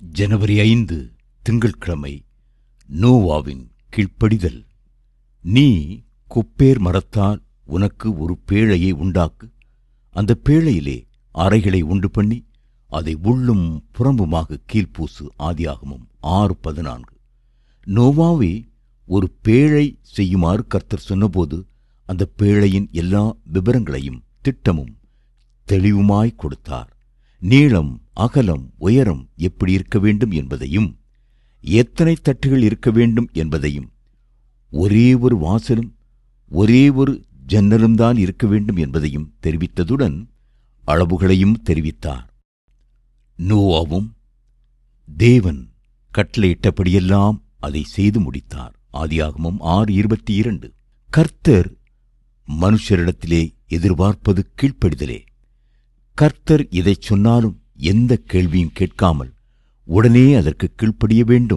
ஜனவரி 5 திங்கட்கிழமை. நோவாவின் கீழ்ப்படிதல். நீ கொப்பேர் மரத்தால் உனக்கு ஒரு பேழையை உண்டாக்கு. அந்த பேழையிலே அறைகளை உண்டு பண்ணி அதை உள்ளும் புறம்புமாக கீழ்ப்பூசு. ஆதியாகமம் 6:14. நோவாவே ஒரு பேழை செய்யுமாறு கர்த்தர் சொன்னபோது அந்த பேழையின் எல்லா விபரங்களையும் திட்டமும் தெளிவுமாய் கொடுத்தார். நீளம், அகலம், உயரம் எப்படி இருக்க வேண்டும் என்பதையும், எத்தனை தட்டுகள் இருக்க வேண்டும் என்பதையும், ஒரே ஒரு வாசலும் ஒரே ஒரு ஜன்னலும் தான் இருக்க வேண்டும் என்பதையும் தெரிவித்ததுடன் அளவுகளையும் தெரிவித்தார். நோவாவும் தேவன் கட்டளையிட்டபடியெல்லாம் அதை செய்து முடித்தார். ஆதியாகமம் 6:22. கர்த்தர் மனுஷரிடத்திலே எதிர்பார்ப்பது கீழ்ப்படிதலே. கர்த்தர் இதைச் சொன்னாலும் எந்த கேள்வியும் கேட்காமல் உடனே அதற்கு கீழ்ப்படிய வேண்டும்.